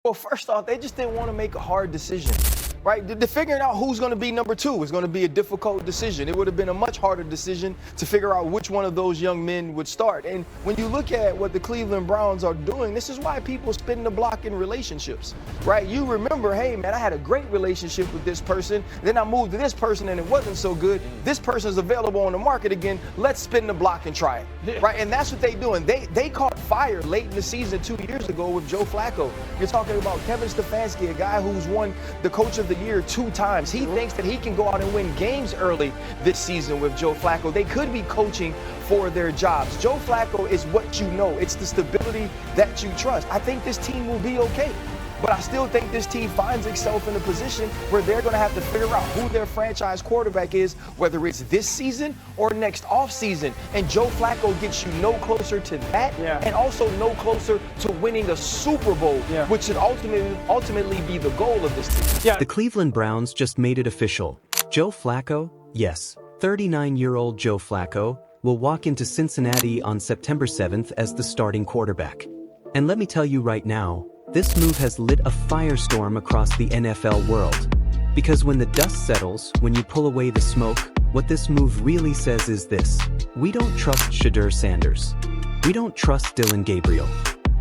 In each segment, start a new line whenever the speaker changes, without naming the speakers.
Well, first off, they just didn't want to make a hard decision, right? Figuring out who's going to be number two is going to be a difficult decision. It would have been a much harder decision to figure out which one of those young men would start. And when you look at what the Cleveland Browns are doing, this is why people spin the block in relationships, right? You remember, hey, man, I had a great relationship with this person. Then I moved to this person and it wasn't so good. This person's available on the market again. Let's spin the block and try it, right? And that's what they're doing. They caught fire late in the season 2 years ago with Joe Flacco. You're talking about Kevin Stefanski, a guy who's won the Coach of the Year 2 times. He thinks that he can go out and win games early this season with Joe Flacco. They could be coaching for their jobs. Joe Flacco is what you know. It's the stability that you trust. I think this team will be okay. But I still think this team finds itself in a position where they're going to have to figure out who their franchise quarterback is, whether it's this season or next offseason. And Joe Flacco gets you no closer to that and also no closer to winning a Super Bowl, which should ultimately be the goal of this team.
The Cleveland Browns just made it official. Joe Flacco, yes, 39-year-old Joe Flacco, will walk into Cincinnati on September 7th as the starting quarterback. And let me tell you right now, this move has lit a firestorm across the NFL world. Because when the dust settles, when you pull away the smoke, what this move really says is this: we don't trust Shedeur Sanders. We don't trust Dylan Gabriel.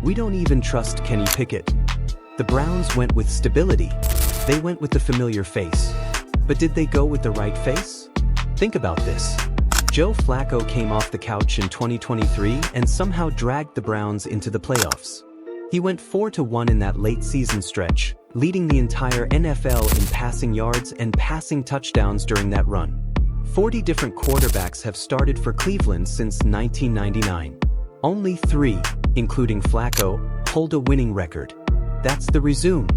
We don't even trust Kenny Pickett. The Browns went with stability. They went with the familiar face. But did they go with the right face? Think about this. Joe Flacco came off the couch in 2023 and somehow dragged the Browns into the playoffs. He went 4-1 in that late season stretch, leading the entire NFL in passing yards and passing touchdowns during that run. 40 different quarterbacks have started for Cleveland since 1999. Only 3, including Flacco, hold a winning record. That's the resume.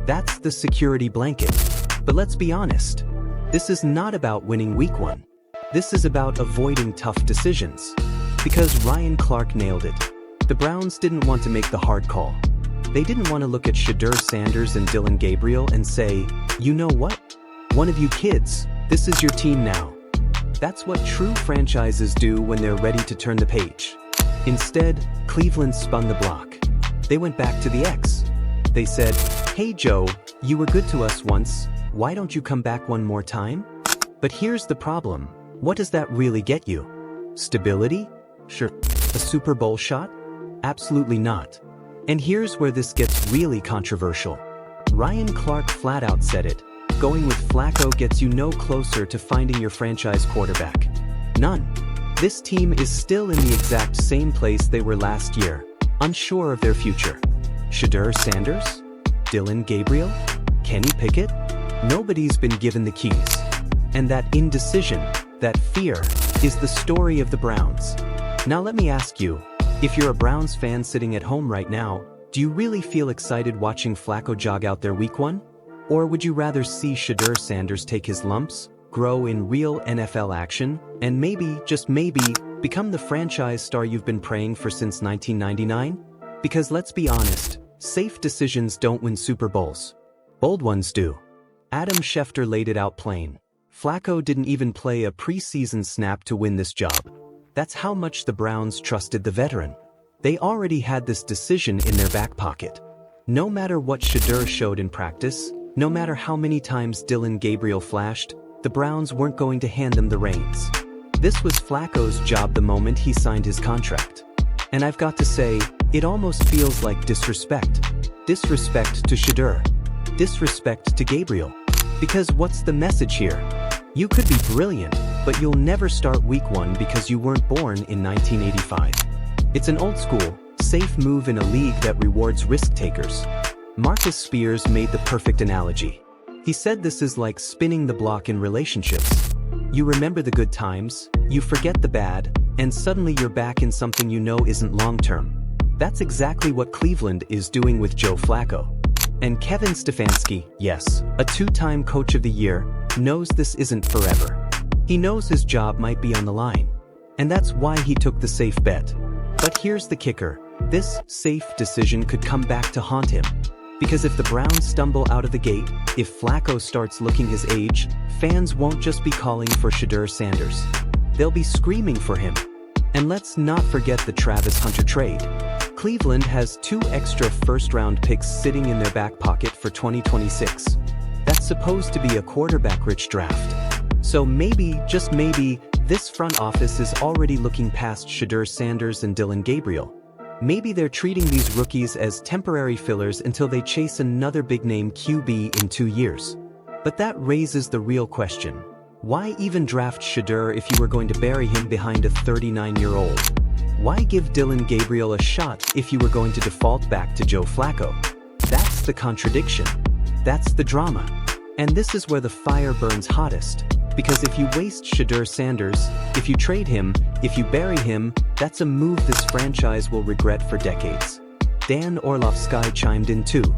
That's the security blanket. But let's be honest, this is not about winning week 1. This is about avoiding tough decisions. Because Ryan Clark nailed it. The Browns didn't want to make the hard call. They didn't want to look at Shedeur Sanders and Dylan Gabriel and say, you know what? One of you kids, this is your team now. That's what true franchises do when they're ready to turn the page. Instead, Cleveland spun the block. They went back to the X. They said, hey Joe, you were good to us once, why don't you come back one more time? But here's the problem. What does that really get you? Stability? Sure. A Super Bowl shot? Absolutely not. And here's where this gets really controversial. Ryan Clark flat out said it. Going with Flacco gets you no closer to finding your franchise quarterback. None. This team is still in the exact same place they were last year, unsure of their future. Shedeur Sanders? Dylan Gabriel? Kenny Pickett? Nobody's been given the keys. And that indecision, that fear, is the story of the Browns. Now let me ask you, if you're a Browns fan sitting at home right now, do you really feel excited watching Flacco jog out there week 1? Or would you rather see Shedeur Sanders take his lumps, grow in real NFL action, and maybe, just maybe, become the franchise star you've been praying for since 1999? Because let's be honest, safe decisions don't win Super Bowls. Bold ones do. Adam Schefter laid it out plain. Flacco didn't even play a preseason snap to win this job. That's how much the Browns trusted the veteran. They already had this decision in their back pocket. No matter what Shedeur showed in practice, no matter how many times Dylan Gabriel flashed, the Browns weren't going to hand them the reins. This was Flacco's job the moment he signed his contract. And I've got to say, it almost feels like disrespect. Disrespect to Shedeur. Disrespect to Gabriel. Because what's the message here? You could be brilliant, but you'll never start week 1 because you weren't born in 1985. It's an old school, safe move in a league that rewards risk takers. Marcus Spears made the perfect analogy. He said this is like spinning the block in relationships. You remember the good times, you forget the bad, and suddenly you're back in something you know isn't long-term. That's exactly what Cleveland is doing with Joe Flacco. And Kevin Stefanski, yes, a 2-time Coach of the Year, knows this isn't forever. He knows his job might be on the line. And that's why he took the safe bet. But here's the kicker. This safe decision could come back to haunt him. Because if the Browns stumble out of the gate, if Flacco starts looking his age, fans won't just be calling for Shedeur Sanders. They'll be screaming for him. And let's not forget the Travis Hunter trade. Cleveland has 2 extra first-round picks sitting in their back pocket for 2026. That's supposed to be a quarterback-rich draft. So maybe, just maybe, this front office is already looking past Shedeur Sanders and Dylan Gabriel. Maybe they're treating these rookies as temporary fillers until they chase another big-name QB in 2 years. But that raises the real question. Why even draft Shedeur if you were going to bury him behind a 39-year-old? Why give Dylan Gabriel a shot if you were going to default back to Joe Flacco? That's the contradiction. That's the drama. And this is where the fire burns hottest. Because if you waste Shedeur Sanders, if you trade him, if you bury him, that's a move this franchise will regret for decades. Dan Orlovsky chimed in too.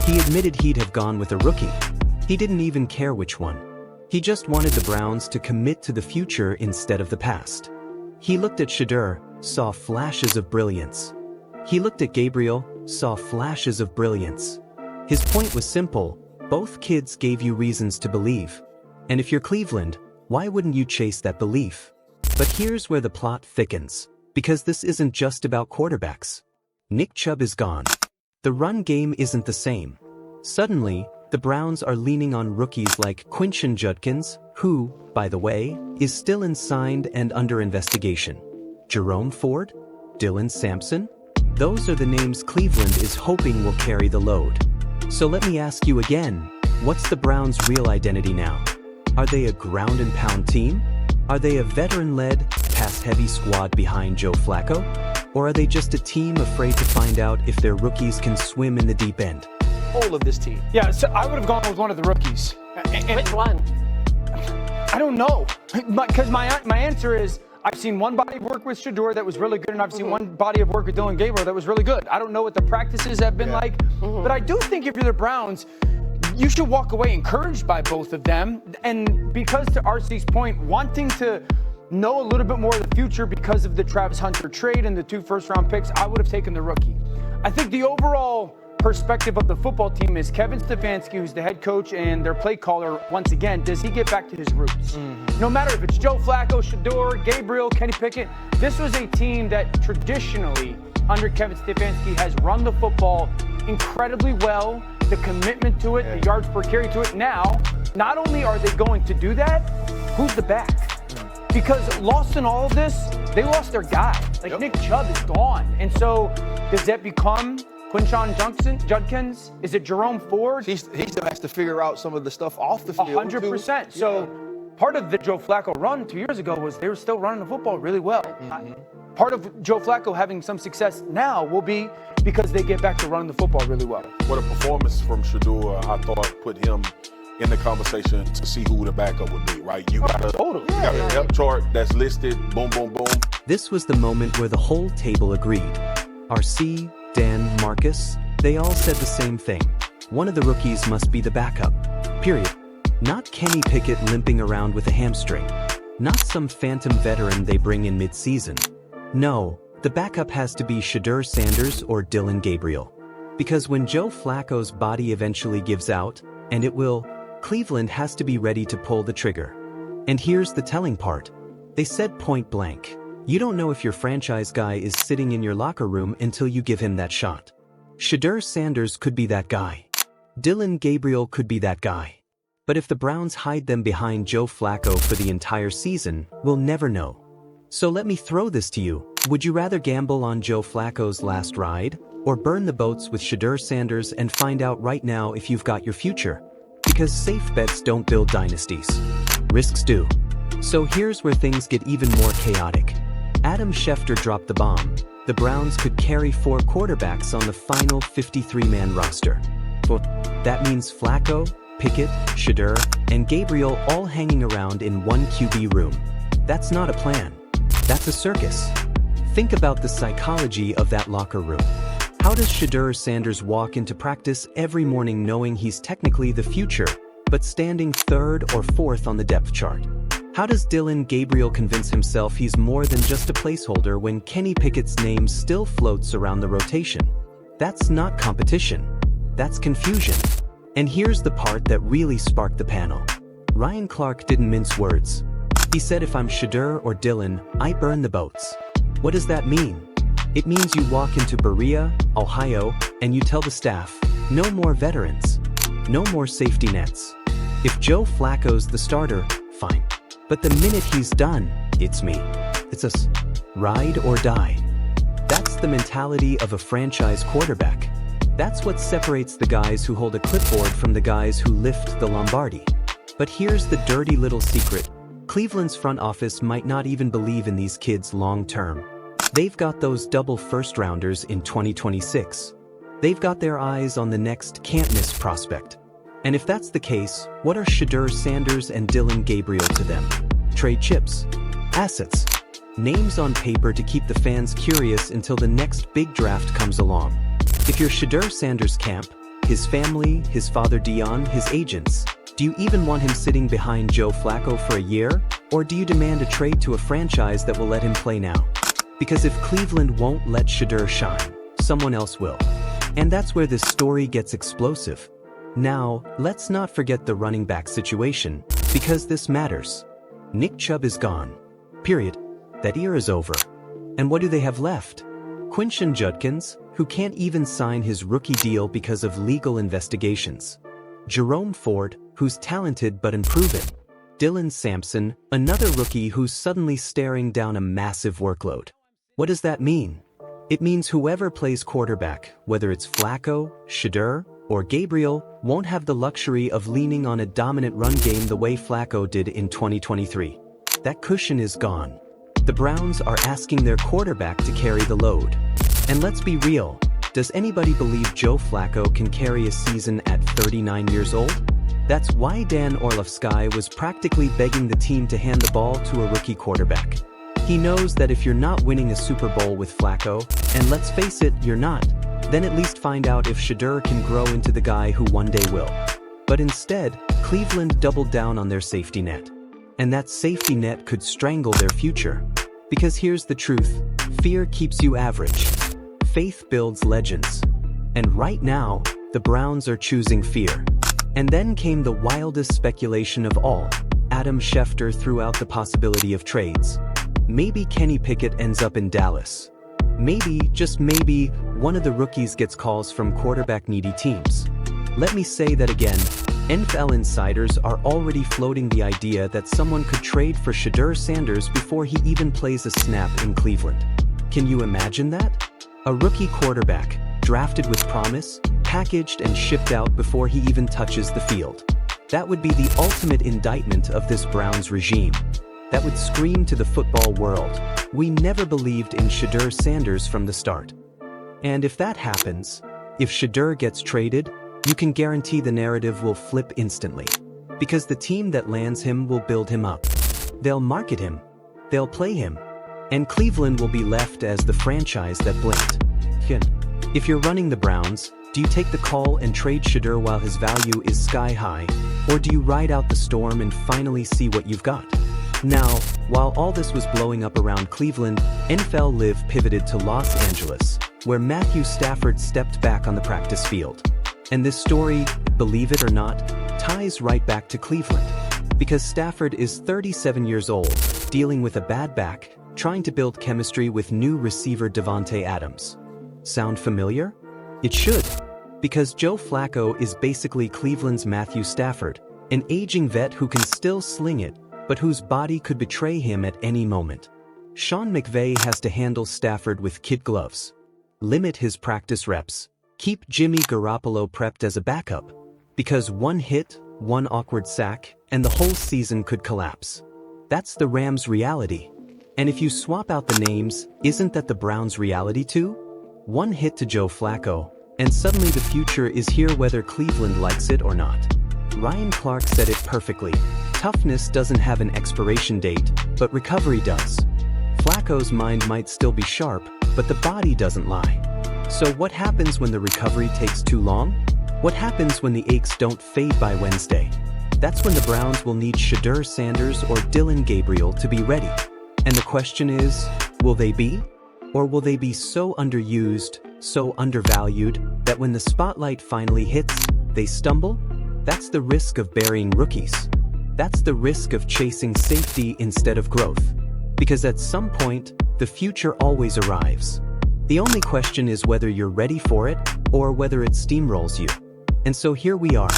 He admitted he'd have gone with a rookie. He didn't even care which one. He just wanted the Browns to commit to the future instead of the past. He looked at Shedeur, saw flashes of brilliance. He looked at Gabriel, saw flashes of brilliance. His point was simple: both kids gave you reasons to believe. And if you're Cleveland, why wouldn't you chase that belief? But here's where the plot thickens. Because this isn't just about quarterbacks. Nick Chubb is gone. The run game isn't the same. Suddenly, the Browns are leaning on rookies like Quinshon Judkins, who, by the way, is still unsigned and under investigation. Jerome Ford? Dylan Sampson? Those are the names Cleveland is hoping will carry the load. So let me ask you again, what's the Browns' real identity now? Are they a ground-and-pound team? Are they a veteran-led, pass-heavy squad behind Joe Flacco? Or are they just a team afraid to find out if their rookies can swim in the deep end?
Whole of this team.
Yeah, so I would have gone with one of the rookies.
Which one?
I don't know. Because my answer is, I've seen one body of work with Shedeur that was really good, and I've seen one body of work with Dylan Gabriel that was really good. I don't know what the practices have been like, but I do think if you're the Browns, you should walk away encouraged by both of them. And because, to RC's point, wanting to know a little bit more of the future because of the Travis Hunter trade and the 2 first-round picks, I would have taken the rookie. I think the overall perspective of the football team is Kevin Stefanski, who's the head coach and their play caller, once again, does he get back to his roots? No matter if it's Joe Flacco, Shedeur, Gabriel, Kenny Pickett, this was a team that traditionally, under Kevin Stefanski, has run the football incredibly well, the commitment to it, the yards per carry to it. Now, not only are they going to do that, who's the back? Because lost in all of this, they lost their guy. Like, Nick Chubb is gone. And so, does that become Quinshon Judkins? Is it Jerome Ford?
He still has to figure out some of the stuff off the field.
100%. So part of the Joe Flacco run 2 years ago was they were still running the football really well. Part of Joe Flacco having some success now will be because they get back to running the football really well.
What a performance from Shedeur, I thought, put him in the conversation to see who the backup would be, right? You got a depth chart that's listed, boom, boom, boom.
This was the moment where the whole table agreed. RC, Dan, Marcus, they all said the same thing. One of the rookies must be the backup. Period. Not Kenny Pickett limping around with a hamstring. Not some phantom veteran they bring in mid-season. No, the backup has to be Shedeur Sanders or Dylan Gabriel. Because when Joe Flacco's body eventually gives out, and it will, Cleveland has to be ready to pull the trigger. And here's the telling part. They said point blank, you don't know if your franchise guy is sitting in your locker room until you give him that shot. Shedeur Sanders could be that guy. Dylan Gabriel could be that guy. But if the Browns hide them behind Joe Flacco for the entire season, we'll never know. So let me throw this to you. Would you rather gamble on Joe Flacco's last ride, or burn the boats with Shedeur Sanders and find out right now if you've got your future? Because safe bets don't build dynasties. Risks do. So here's where things get even more chaotic. Adam Schefter dropped the bomb. The Browns could carry 4 quarterbacks on the final 53-man roster. That means Flacco, Pickett, Shedeur, and Gabriel all hanging around in one QB room. That's not a plan. That's a circus. Think about the psychology of that locker room. How does Shedeur Sanders walk into practice every morning knowing he's technically the future, but standing 3rd or 4th on the depth chart? How does Dylan Gabriel convince himself he's more than just a placeholder when Kenny Pickett's name still floats around the rotation? That's not competition. That's confusion. And here's the part that really sparked the panel. Ryan Clark didn't mince words. He said if I'm Shedeur or Dylan, I burn the boats. What does that mean? It means you walk into Berea, Ohio, and you tell the staff, no more veterans, no more safety nets. If Joe Flacco's the starter, fine. But the minute he's done, it's me. It's us. Ride or die. That's the mentality of a franchise quarterback. That's what separates the guys who hold a clipboard from the guys who lift the Lombardi. But here's the dirty little secret. Cleveland's front office might not even believe in these kids long term. They've got those double first-rounders in 2026. They've got their eyes on the next can't-miss prospect. And if that's the case, what are Shedeur Sanders and Dylan Gabriel to them? Trade chips. Assets. Names on paper to keep the fans curious until the next big draft comes along. If you're Shedeur Sanders' camp, his family, his father Dion, his agents, do you even want him sitting behind Joe Flacco for a year? Or do you demand a trade to a franchise that will let him play now? Because if Cleveland won't let Shedeur shine, someone else will. And that's where this story gets explosive. Now, let's not forget the running back situation, because this matters. Nick Chubb is gone. Period. That era's over. And what do they have left? Quinshon Judkins, who can't even sign his rookie deal because of legal investigations. Jerome Ford, who's talented but unproven. Dylan Sampson, another rookie who's suddenly staring down a massive workload. What does that mean? It means whoever plays quarterback, whether it's Flacco, Shedeur, or Gabriel, won't have the luxury of leaning on a dominant run game the way Flacco did in 2023. That cushion is gone. The Browns are asking their quarterback to carry the load. And let's be real, does anybody believe Joe Flacco can carry a season at 39 years old? That's why Dan Orlovsky was practically begging the team to hand the ball to a rookie quarterback. He knows that if you're not winning a Super Bowl with Flacco, and let's face it, you're not, then at least find out if Shedeur can grow into the guy who one day will. But instead, Cleveland doubled down on their safety net. And that safety net could strangle their future. Because here's the truth, fear keeps you average. Faith builds legends. And right now, the Browns are choosing fear. And then came the wildest speculation of all. Adam Schefter threw out the possibility of trades. Maybe Kenny Pickett ends up in Dallas. Maybe, just maybe, one of the rookies gets calls from quarterback-needy teams. Let me say that again, NFL insiders are already floating the idea that someone could trade for Shedeur Sanders before he even plays a snap in Cleveland. Can you imagine that? A rookie quarterback, drafted with promise, packaged and shipped out before he even touches the field. That would be the ultimate indictment of this Browns regime. That would scream to the football world, we never believed in Shedeur Sanders from the start. And if that happens, if Shedeur gets traded, you can guarantee the narrative will flip instantly. Because the team that lands him will build him up. They'll market him. They'll play him. And Cleveland will be left as the franchise that blinked. If you're running the Browns, do you take the call and trade Shedeur while his value is sky high? Or do you ride out the storm and finally see what you've got? Now, while all this was blowing up around Cleveland, NFL Live pivoted to Los Angeles, where Matthew Stafford stepped back on the practice field. And this story, believe it or not, ties right back to Cleveland. Because Stafford is 37 years old, dealing with a bad back, trying to build chemistry with new receiver Davante Adams. Sound familiar? It should. Because Joe Flacco is basically Cleveland's Matthew Stafford, an aging vet who can still sling it, but whose body could betray him at any moment. Sean McVay has to handle Stafford with kid gloves. Limit his practice reps. Keep Jimmy Garoppolo prepped as a backup. Because one hit, one awkward sack, and the whole season could collapse. That's the Rams' reality. And if you swap out the names, isn't that the Browns' reality too? One hit to Joe Flacco, and suddenly the future is here whether Cleveland likes it or not. Ryan Clark said it perfectly. Toughness doesn't have an expiration date, but recovery does. Flacco's mind might still be sharp, but the body doesn't lie. So what happens when the recovery takes too long? What happens when the aches don't fade by Wednesday? That's when the Browns will need Shedeur Sanders or Dylan Gabriel to be ready. And the question is, will they be? Or will they be so underused, so undervalued, that when the spotlight finally hits, they stumble? That's the risk of burying rookies. That's the risk of chasing safety instead of growth. Because at some point, the future always arrives. The only question is whether you're ready for it or whether it steamrolls you. And so here we are.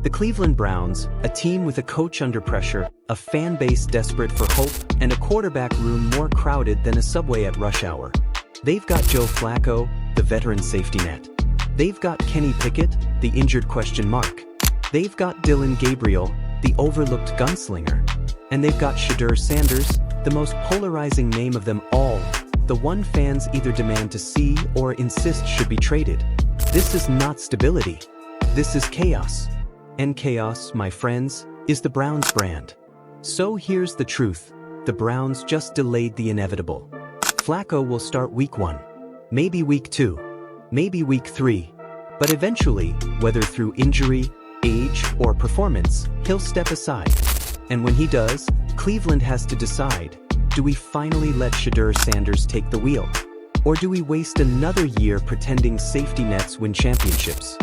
The Cleveland Browns, a team with a coach under pressure, a fan base desperate for hope, and a quarterback room more crowded than a subway at rush hour. They've got Joe Flacco, the veteran safety net. They've got Kenny Pickett, the injured question mark. They've got Dylan Gabriel, the overlooked gunslinger. And they've got Shedeur Sanders, the most polarizing name of them all, the one fans either demand to see or insist should be traded. This is not stability. This is chaos. And chaos, my friends, is the Browns brand. So here's the truth. The Browns just delayed the inevitable. Flacco will start week 1, maybe week 2, maybe week 3. But eventually, whether through injury, age, or performance, he'll step aside. And when he does, Cleveland has to decide, do we finally let Shedeur Sanders take the wheel? Or do we waste another year pretending safety nets win championships?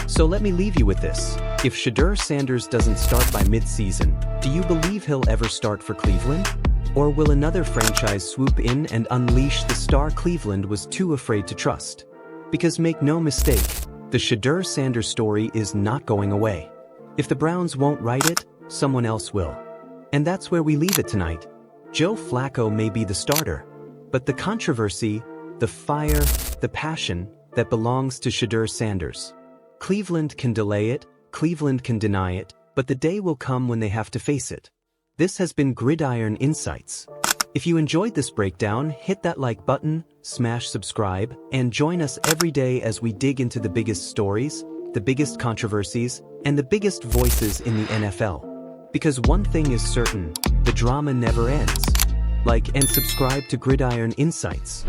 So let me leave you with this. If Shedeur Sanders doesn't start by mid-season, do you believe he'll ever start for Cleveland? Or will another franchise swoop in and unleash the star Cleveland was too afraid to trust? Because make no mistake, the Shedeur Sanders story is not going away. If the Browns won't write it, someone else will. And that's where we leave it tonight. Joe Flacco may be the starter, but the controversy, the fire, the passion that belongs to Shedeur Sanders. Cleveland can delay it, Cleveland can deny it, but the day will come when they have to face it. This has been Gridiron Insights. If you enjoyed this breakdown, hit that like button, smash subscribe, and join us every day as we dig into the biggest stories, the biggest controversies, and the biggest voices in the NFL. Because one thing is certain, the drama never ends. Like and subscribe to Gridiron Insights.